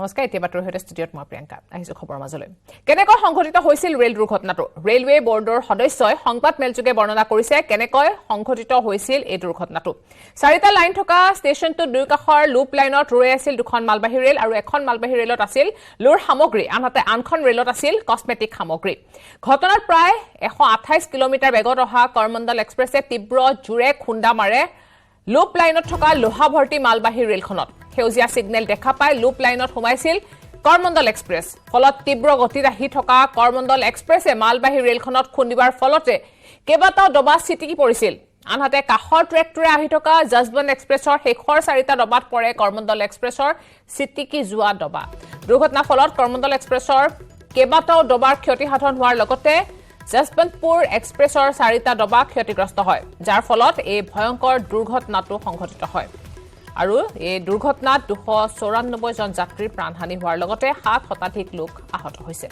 নমস্কাৰ এতিয়া বাতৰি হৈতে ষ্টুডিঅ'ত মই প্ৰিয়ংকা আহিছো খবৰ মাজলৈ কেনেকৈ সংঘটিত হৈছিল ৰেল দুৰ্ঘটনাটো ৰেলৱে বৰ্ডৰ সদস্যই সংবাদ মেলযোগে বৰ্ণনা কৰিছে কেনেকৈ সংঘটিত হৈছিল এই দুৰ্ঘটনাটো চাৰিটা লাইন থকা ষ্টেচনটো দুই কাষৰ লুপ লাইনত ৰৈ আছিল দুখন মালবাহী ৰেল আৰু এখন মালবাহী ৰেলত আছিল লোৰ সামগ্ৰী আনহাতে আনখন ৰেলত আছিল কসমেটিক সামগ্ৰী ঘটনাৰ প্ৰায় 128 কিলোমিটাৰ বেগত অহা কৰমণ্ডল এক্সপ্ৰেছে তীব্ৰ জোৰে খুন্দা মাৰে লুপ লাইনত থকা লোহা ভৰ্তি মালবাহী ৰেলখনত সেউজীয়া সিগনেল দেখা পাই লুপ লাইনত সোমাইছিল কৰমণ্ডল এক্সপ্ৰেছ ফলত তীব্ৰ গতিত আহি থকা কৰমণ্ডল এক্সপ্ৰেছে মালবাহী ৰেলখনত খুন্দিবাৰ ফলতে কেইবাটাও ডবা ছিটিকি পৰিছিল আনহাতে কাষৰ ট্ৰেকটোৰে আহি থকা জজবন এক্সপ্ৰেছৰ শেষৰ চাৰিটা ডবাত পৰে কৰমণ্ডল এক্সপ্ৰেছৰ ছিটিকি যোৱা ডবা দুৰ্ঘটনাৰ ফলত কৰমণ্ডল এক্সপ্ৰেছৰ কেইবাটাও ডবাৰ ক্ষতিসাধন হোৱাৰ লগতে জজবন্তপুৰ এক্সপ্ৰেছৰ চাৰিটা ডবা ক্ষতিগ্ৰস্ত হয় যাৰ ফলত এই ভয়ংকৰ দুৰ্ঘটনাটো সংঘটিত হয় আৰু এই দুৰ্ঘটনাত 294 জন যাত্ৰীৰ প্ৰাণহানি হোৱাৰ লগতে 7 শতাধিক লোক আহত হৈছে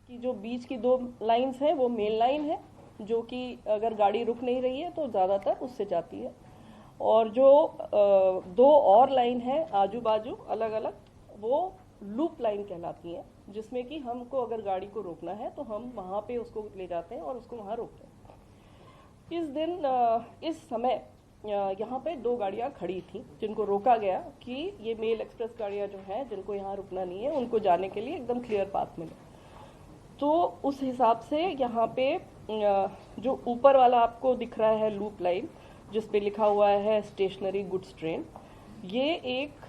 कि जो बीच की दो लाइंस हैं वो मेन लाइन है जो कि अगर गाड़ी रुक नहीं रही है तो ज़्यादातर उससे जाती है और जो दो और लाइन है आजू बाजू अलग अलग वो लूप लाइन कहलाती हैं जिसमें कि हमको अगर गाड़ी को रोकना है तो हम वहाँ पे उसको ले जाते हैं और उसको वहाँ रोकते हैं इस दिन इस समय यहाँ पे दो गाड़ियाँ खड़ी थी जिनको रोका गया कि ये मेल एक्सप्रेस गाड़ियाँ जो हैं जिनको यहाँ रुकना नहीं है उनको जाने के लिए एकदम क्लियर पाथ मिले तो उस हिसाब से यहाँ पे जो ऊपर वाला आपको दिख रहा है लूप लाइन जिस पे लिखा हुआ है स्टेशनरी गुड्स ट्रेन ये एक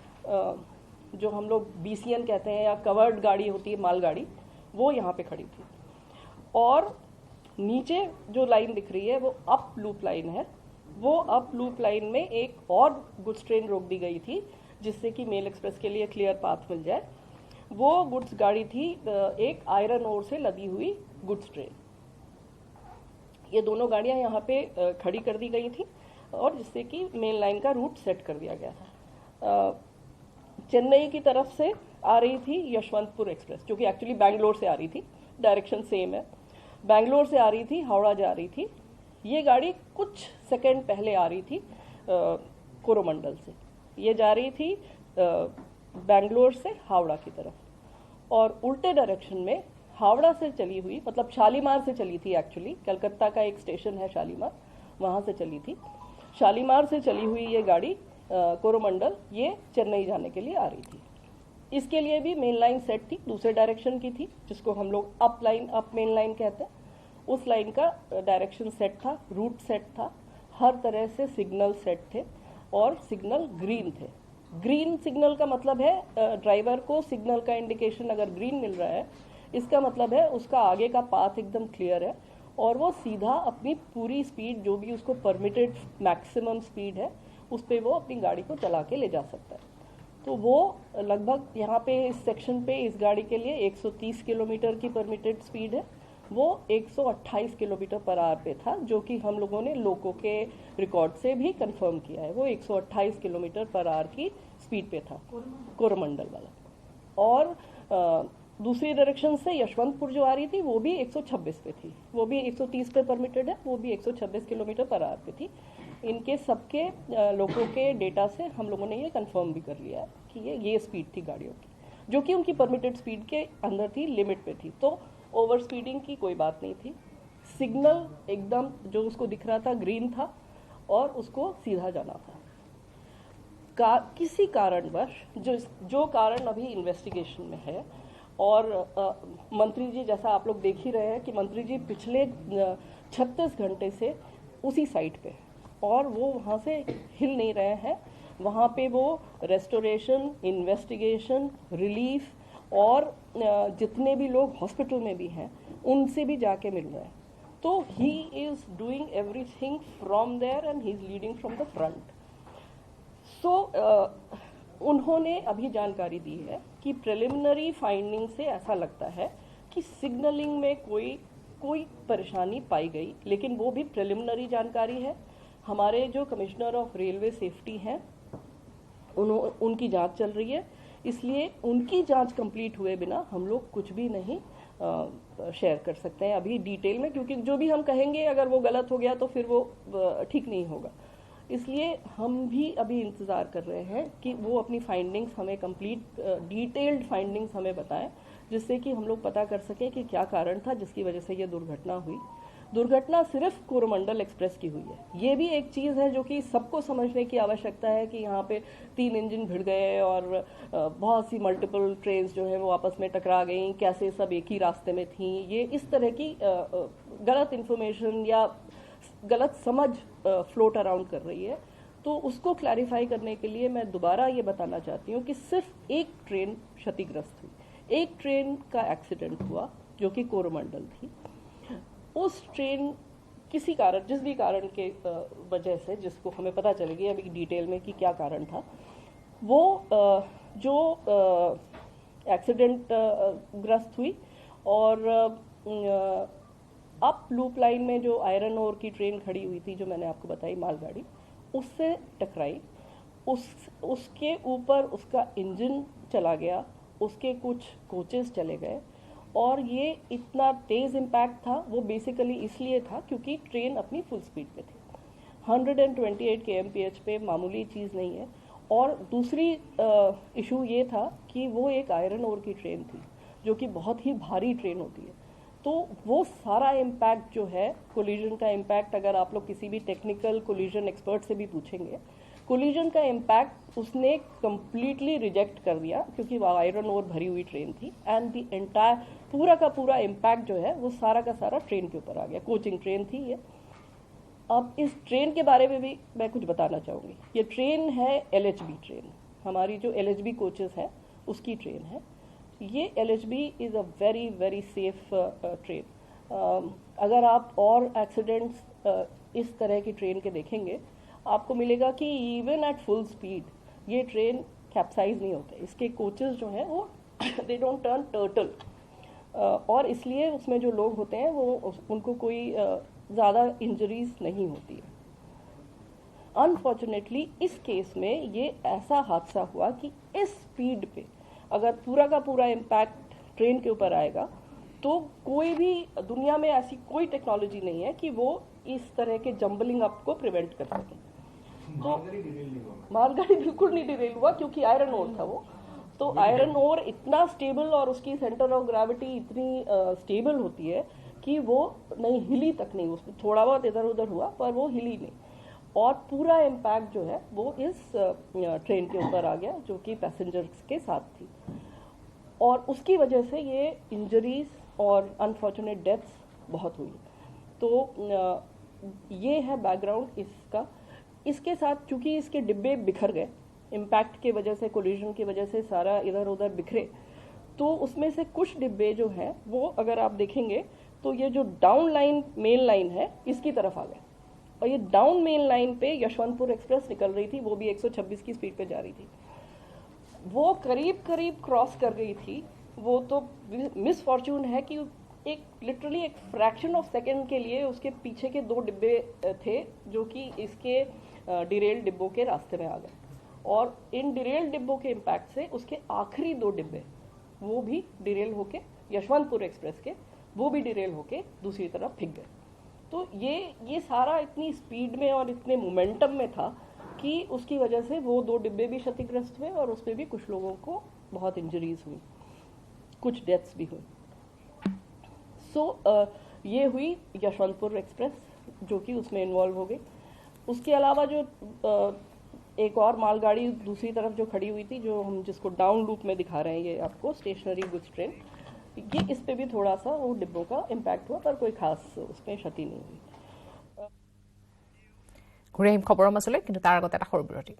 जो हम लोग BCN कहते हैं या कवर्ड गाड़ी होती है मालगाड़ी वो यहाँ पे खड़ी थी और नीचे जो लाइन दिख रही है वो अप लूप लाइन है वो अप लूप लाइन में एक और गुड्स ट्रेन रोक दी गई थी जिससे कि मेल एक्सप्रेस के लिए क्लियर पाथ मिल जाए वो गुड्स गाड़ी थी एक आयरन ओर से लदी हुई गुड्स ट्रेन ये दोनों गाड़ियाँ यहाँ पे खड़ी कर दी गई थी और जिससे कि मेन लाइन का रूट सेट कर दिया गया था चेन्नई की तरफ से आ रही थी यशवंतपुर एक्सप्रेस जो कि एक्चुअली बैंगलोर से आ रही थी डायरेक्शन सेम है बैंगलोर से आ रही थी हावड़ा जा रही थी ये गाड़ी कुछ सेकंड पहले आ रही थी कोरोमंडल से ये जा रही थी बैंगलोर से हावड़ा की तरफ और उल्टे डायरेक्शन में हावड़ा से चली हुई मतलब शालीमार से चली थी एक्चुअली कलकत्ता का एक स्टेशन है शालीमार वहाँ से चली थी शालीमार से चली हुई ये गाड़ी कोरोमंडल ये चेन्नई जाने के लिए आ रही थी इसके लिए भी मेन लाइन सेट थी दूसरे डायरेक्शन की थी जिसको हम लोग अप मेन लाइन कहते हैं उस लाइन का डायरेक्शन सेट था रूट सेट था हर तरह से सिग्नल सेट थे और सिग्नल ग्रीन थे ग्रीन सिग्नल का मतलब है ड्राइवर को सिग्नल का इंडिकेशन अगर ग्रीन मिल रहा है इसका मतलब है उसका आगे का पाथ एकदम क्लियर है और वो सीधा अपनी पूरी स्पीड जो भी उसको परमिटेड मैक्सिमम स्पीड है उस पर वो अपनी गाड़ी को चला के ले जा सकता है तो वो लगभग यहाँ पे इस सेक्शन पे इस गाड़ी के लिए 130 किलोमीटर की परमिटेड स्पीड है वो 128 किलोमीटर पर आवर पे था जो कि हम लोगों ने लोको के रिकॉर्ड से भी कंफर्म किया है वो 128 किलोमीटर पर आवर की स्पीड पे था कोरोमंडल वाला और दूसरी डायरेक्शन से यशवंतपुर जो आ रही थी वो भी 126 पे थी वो भी 130 पे परमिटेड है वो भी 126 किलोमीटर पर आवर पे थी इनके सबके लोगों के डेटा से हम लोगों ने ये कंफर्म भी कर लिया है कि ये स्पीड थी गाड़ियों की जो कि उनकी परमिटेड स्पीड के अंदर थी लिमिट पे थी तो ओवर स्पीडिंग की कोई बात नहीं थी सिग्नल एकदम जो उसको दिख रहा था ग्रीन था और उसको सीधा जाना था किसी कारणवश जो कारण अभी इन्वेस्टिगेशन में है और मंत्री जी जैसा आप लोग देख ही रहे हैं कि मंत्री जी पिछले 36 घंटे से उसी साइट पे और वो वहाँ से हिल नहीं रहे हैं वहाँ पे वो रेस्टोरेशन इन्वेस्टिगेशन रिलीफ और जितने भी लोग हॉस्पिटल में भी हैं उनसे भी जाके मिल रहे हैं तो he is doing everything from there and he is leading from the front so उन्होंने अभी जानकारी दी है कि प्रिलिमिनरी फाइंडिंग से ऐसा लगता है कि सिग्नलिंग में कोई परेशानी पाई गई लेकिन वो भी प्रिलिमिनरी जानकारी है हमारे जो कमिश्नर ऑफ रेलवे सेफ्टी हैं उनकी जांच चल रही है इसलिए उनकी जांच कंप्लीट हुए बिना हम लोग कुछ भी नहीं शेयर कर सकते हैं अभी डिटेल में क्योंकि जो भी हम कहेंगे अगर वो गलत हो गया तो फिर वो ठीक नहीं होगा इसलिए हम भी अभी इंतज़ार कर रहे हैं कि वो अपनी फाइंडिंग्स हमें कंप्लीट डिटेल्ड फाइंडिंग्स हमें बताएं, जिससे कि हम लोग पता कर सकें कि क्या कारण था जिसकी वजह से ये दुर्घटना हुई। दुर्घटना सिर्फ कोरोमंडल एक्सप्रेस की हुई है। ये भी एक चीज़ है जो कि सबको समझने की आवश्यकता है कि यहाँ पे 3 इंजन भिड़ गए और बहुत सी मल्टीपल ट्रेन्स जो है वो आपस में टकरा गई, कैसे सब एक ही रास्ते में थी। ये इस तरह की गलत इन्फॉर्मेशन या गलत समझ फ्लोट अराउंड कर रही है। तो उसको क्लैरिफाई करने के लिए मैं दोबारा ये बताना चाहती हूँ कि सिर्फ एक ट्रेन क्षतिग्रस्त हुई, एक ट्रेन का एक्सीडेंट हुआ जो कि कोरोमंडल थी। उस ट्रेन किसी कारण, जिस भी कारण के वजह से, जिसको हमें पता चलेगी अभी डिटेल में कि क्या कारण था, वो जो एक्सीडेंट ग्रस्त हुई और अप लूप लाइन में जो आयरन ओर की ट्रेन खड़ी हुई थी, जो मैंने आपको बताई मालगाड़ी, उससे टकराई। उसके ऊपर उसका इंजन चला गया, उसके कुछ कोचेस चले गए और ये इतना तेज इम्पैक्ट था। वो बेसिकली इसलिए था क्योंकि ट्रेन अपनी फुल स्पीड पे थी। 128 kmph पे मामूली चीज़ नहीं है। और दूसरी इशू ये था कि वो एक आयरन ओर की ट्रेन थी जो कि बहुत ही भारी ट्रेन होती है। तो वो सारा इम्पैक्ट जो है, कोलिजन का इम्पैक्ट, अगर आप लोग किसी भी टेक्निकल कोलिजन एक्सपर्ट से भी पूछेंगे, कोलिजन का इम्पैक्ट उसने कंप्लीटली रिजेक्ट कर दिया क्योंकि वो आयरन ओर भरी हुई ट्रेन थी। एंड द एंटायर पूरा का पूरा इम्पैक्ट जो है वो सारा का सारा ट्रेन के ऊपर आ गया। कोचिंग ट्रेन थी ये। अब इस ट्रेन के बारे में भी मैं कुछ बताना चाहूँगी। ये ट्रेन है LHB ट्रेन, हमारी जो LHB कोचेस है उसकी ट्रेन है। ये LHB is a very very safe train. अगर आप और एक्सीडेंट्स इस तरह की ट्रेन के देखेंगे, आपको मिलेगा कि इवन एट फुल स्पीड ये ट्रेन कैप्साइज नहीं होते। इसके कोचेस जो हैं वो दे डोंट टर्न टर्टल, और इसलिए उसमें जो लोग होते हैं वो उनको कोई ज़्यादा इंजरीज नहीं होती है। अनफॉर्चुनेटली इस केस में ये ऐसा हादसा हुआ कि इस स्पीड पे अगर पूरा का पूरा इम्पैक्ट ट्रेन के ऊपर आएगा तो कोई भी दुनिया में ऐसी कोई टेक्नोलॉजी नहीं है कि वो इस तरह के जंबलिंग अप को प्रिवेंट कर सके। तो मालगाड़ी बिल्कुल नहीं डिरेल हुआ क्योंकि आयरन ओर था वो। तो आयरन ओर इतना स्टेबल और उसकी सेंटर ऑफ ग्रेविटी इतनी स्टेबल होती है कि वो नहीं हिली तक नहीं, उसमें थोड़ा बहुत इधर उधर हुआ पर वो हिली नहीं। और पूरा इम्पैक्ट जो है वो इस ट्रेन के ऊपर आ गया जो कि पैसेंजर्स के साथ थी, और उसकी वजह से ये इंजरीज और अनफॉर्चुनेट डेथ्स बहुत हुई। तो ये है बैकग्राउंड इसका। इसके साथ चूंकि इसके डिब्बे बिखर गए, इम्पैक्ट की वजह से, कोलिजन की वजह से सारा इधर उधर बिखरे, तो उसमें से कुछ डिब्बे जो हैं वो अगर आप देखेंगे तो ये जो डाउन लाइन मेन लाइन है इसकी तरफ आ गए। और ये डाउन मेन लाइन पे यशवंतपुर एक्सप्रेस निकल रही थी, वो भी 126 की स्पीड पे जा रही थी। वो करीब करीब क्रॉस कर गई थी। वो तो मिस फॉर्चून है कि एक लिटरली एक फ्रैक्शन ऑफ सेकेंड के लिए उसके पीछे के 2 डिब्बे थे जो कि इसके डिरेल डिब्बों के रास्ते में आ गए, और इन डिरेल डिब्बों के इम्पैक्ट से उसके आखिरी 2 डिब्बे वो भी डिरेल होके, यशवंतपुर एक्सप्रेस के, वो भी डिरेल होके दूसरी तरफ फिक गए। तो ये सारा इतनी स्पीड में और इतने मोमेंटम में था कि उसकी वजह से वो 2 डिब्बे भी क्षतिग्रस्त हुए और उसमें भी कुछ लोगों को बहुत इंजरीज हुई, कुछ डेथ्स भी हुई। ये हुई यशवंतपुर एक्सप्रेस जो कि उसमें इन्वॉल्व हो गई। उसके अलावा जो एक और मालगाड़ी दूसरी तरफ जो खड़ी हुई थी, जो हम जिसको डाउन लूप में दिखा रहे हैं ये आपको, स्टेशनरी गुड्स ट्रेन, ये इस पे भी थोड़ा सा वो डिब्बों का इम्पैक्ट हुआ पर कोई खास उसमें क्षति नहीं हुई। घूरी আহিম খবৰৰ মাজলৈ, কিন্তু তাৰ আগতে এটা সৰু বিৰতি।